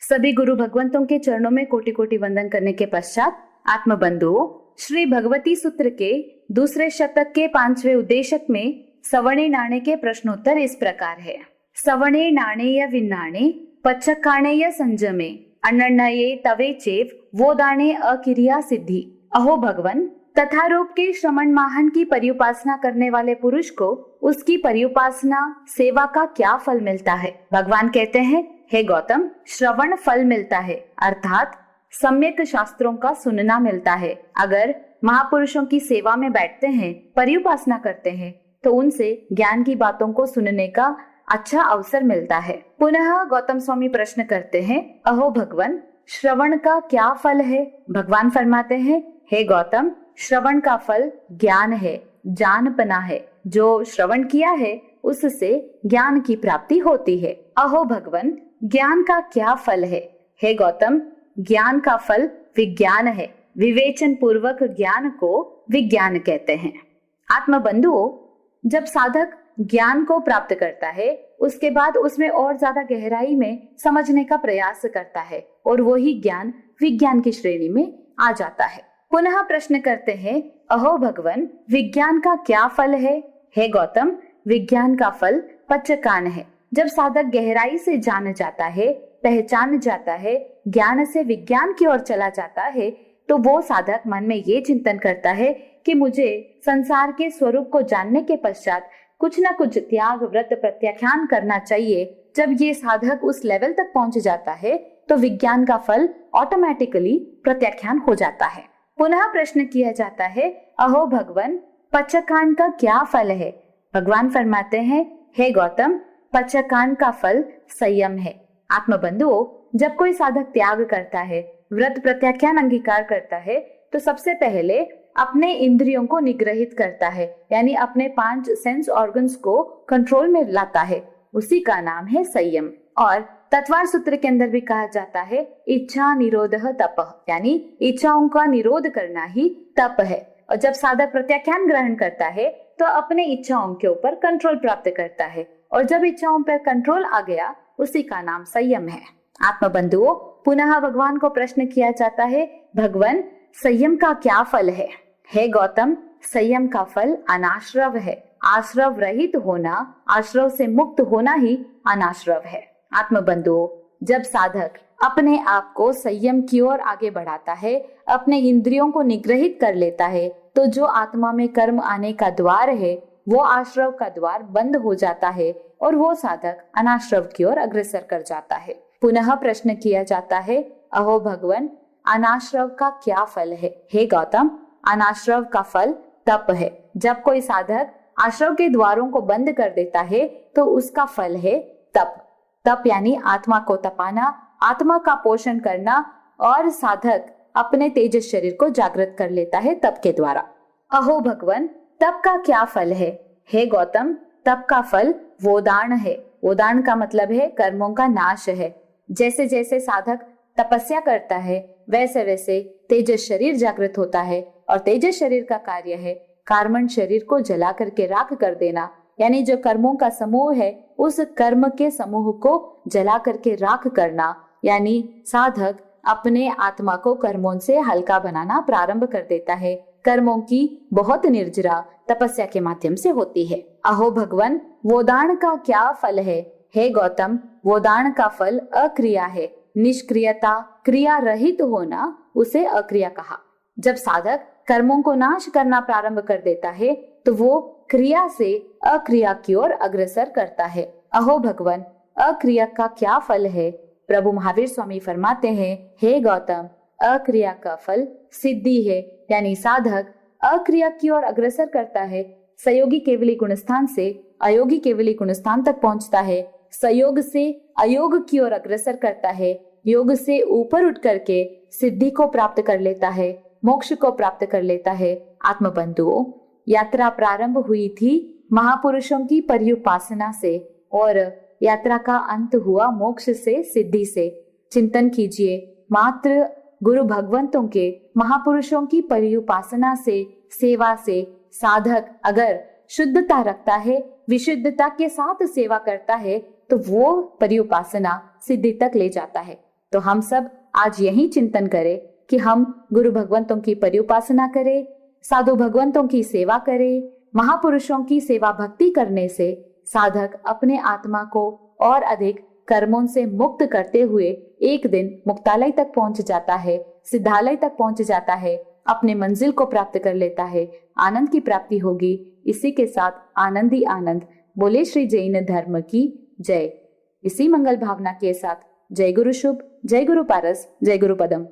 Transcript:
सभी गुरु भगवंतों के चरणों में कोटि कोटि वंदन करने के पश्चात आत्म बंधुओं, श्री भगवती सूत्र के दूसरे शतक के 5वें उद्देशक में सवर्णे नाणे के प्रश्नोत्तर इस प्रकार है। सवर्णे नाणेय विन्नाणे पच्चकाणेय संजमे अनन्नये तवे चेव वो दाणे अकिरिया सिद्धि। अहो भगवन, तथा रूप के श्रवण माहन की परिउपासना करने वाले पुरुष को उसकी परिउपासना सेवा का क्या फल मिलता है? भगवान कहते हैं, हे गौतम, श्रवण फल मिलता है, अर्थात सम्यक शास्त्रों का सुनना मिलता है। अगर महापुरुषों की सेवा में बैठते हैं, परिउपासना करते हैं, तो उनसे ज्ञान की बातों को सुनने का अच्छा अवसर मिलता है। पुनः गौतम स्वामी प्रश्न करते हैं, अहो भगवान, श्रवण का क्या फल है? भगवान फरमाते हैं, हे गौतम, श्रवण का फल ज्ञान है, जानपना है। जो श्रवण किया है उससे ज्ञान की प्राप्ति होती है। अहो भगवान, ज्ञान का क्या फल है? हे गौतम, ज्ञान का फल विज्ञान है। विवेचन पूर्वक ज्ञान को विज्ञान कहते हैं। आत्म बंधुओं, जब साधक ज्ञान को प्राप्त करता है, उसके बाद उसमें और ज्यादा गहराई में समझने का प्रयास करता है और वही ज्ञान विज्ञान की श्रेणी में आ जाता है। पुनः प्रश्न करते हैं, अहो भगवान, विज्ञान का क्या फल है? हे गौतम, विज्ञान का फल पच्चकान है। जब साधक गहराई से जान जाता है, पहचान जाता है, ज्ञान से विज्ञान की ओर चला जाता है, तो वो साधक मन में ये चिंतन करता है कि मुझे संसार के स्वरूप को जानने के पश्चात कुछ न कुछ त्याग व्रत प्रत्याख्यान करना चाहिए। जब ये साधक उस लेवल तक पहुंच जाता है तो विज्ञान का फल ऑटोमेटिकली प्रत्याख्यान हो जाता है। पुनः प्रश्न किया जाता है, अहो भगवान, पच्चकान का क्या फल है? भगवान फरमाते हैं, हे गौतम, पच्चकान का फल संयम है। आत्मबंधुओं, जब कोई साधक त्याग करता है, व्रत प्रत्याख्यान अंगीकार करता है, तो सबसे पहले अपने इंद्रियों को निग्रहित करता है, यानी अपने 5 सेंस ऑर्गन्स को कंट्रोल में लाता है। उसी का नाम है संयम। और तत्वार सूत्र के अंदर भी कहा जाता है, इच्छा निरोधः तपः, यानी इच्छाओं का निरोध करना ही तप है। और जब साधक प्रत्याख्यान ग्रहण करता है तो अपने इच्छाओं के ऊपर कंट्रोल प्राप्त करता है, और जब इच्छाओं पर कंट्रोल आ गया, उसी का नाम संयम है। आत्मबंधुओं, पुनः भगवान को प्रश्न किया जाता है, भगवान, संयम का क्या फल है? हे गौतम, संयम का फल अनाश्रव है। आश्रव रहित होना, आश्रव से मुक्त होना ही अनाश्रव है। आत्मबंधुओं, जब साधक अपने आप को संयम की ओर आगे बढ़ाता है, अपने इंद्रियों को निग्रहित कर लेता है, तो जो आत्मा में कर्म आने का द्वार है, वो आश्रव का द्वार बंद हो जाता है और वो साधक अनाश्रव की ओर अग्रसर कर जाता है। पुनः प्रश्न किया जाता है, अहो भगवान, अनाश्रव का क्या फल है? हे गौतम, अनाश्रव का फल तप है। जब कोई साधक आश्रव के द्वारों को बंद कर देता है तो उसका फल है तप। तप यानी आत्मा को तपाना, आत्मा का पोषण करना, और साधक अपने तेजस शरीर को जागृत कर लेता है तप के द्वारा। अहो भगवान, तप का क्या फल है? हे गौतम, तप का फल वोदान है। वोदान का मतलब है कर्मों का नाश है। जैसे जैसे साधक तपस्या करता है, वैसे वैसे तेजस शरीर जागृत होता है, और तेजस शरीर का कार्य है कार्मण शरीर को जला करके राख कर देना, यानी जो कर्मों का समूह है उस कर्म के समूह को जला करके राख करना। यानी साधक अपने आत्मा को कर्मों से हल्का बनाना प्रारंभ कर देता है। कर्मों की बहुत निर्जरा तपस्या के माध्यम से होती है। अहो भगवान, वोदान का क्या फल है? हे गौतम, वोदान का फल अक्रिया है। निष्क्रियता, क्रिया रहित होना, उसे अक्रिया कहा। जब साधक कर्मों को नाश करना प्रारंभ कर देता है तो वो क्रिया से अक्रिया की ओर अग्रसर करता है। अहो भगवान, अक्रिया का क्या फल है? प्रभु महावीर स्वामी फरमाते हैं, हे गौतम, अक्रिया का फल सिद्धि है। यानी साधक अक्रिया की ओर अग्रसर करता है, संयोगी केवली गुणस्थान से अयोगी केवली गुणस्थान तक पहुंचता है, संयोग से अयोग की ओर अग्रसर करता है, योग से ऊपर उठ करके सिद्धि को प्राप्त कर लेता है, मोक्ष को प्राप्त कर लेता है। आत्मबंधुओं, यात्रा प्रारंभ हुई थी महापुरुषों की पर्युपासना से, और यात्रा का अंत हुआ मोक्ष से, सिद्धि से। चिंतन कीजिए, मात्र गुरु भगवंतों के, महापुरुषों की पर्युपासना से, सेवा से साधक अगर शुद्धता रखता है, विशुद्धता के साथ सेवा करता है, तो वो पर्युपासना सिद्धि तक ले जाता है। तो हम सब आज यही चिंतन करें कि हम गुरु भगवंतों की परिउपासना करें, साधु भगवंतों की सेवा करें। महापुरुषों की सेवा भक्ति करने से साधक अपने आत्मा को और अधिक कर्मों से मुक्त करते हुए एक दिन मुक्तालय तक पहुंच जाता है, सिद्धालय तक पहुंच जाता है, अपने मंजिल को प्राप्त कर लेता है, आनंद की प्राप्ति होगी। इसी के साथ आनंद ही आनंद। बोले श्री जैन धर्म की जय। इसी मंगल भावना के साथ जय गुरु शुभ, जय गुरु पारस, जय गुरु पदम।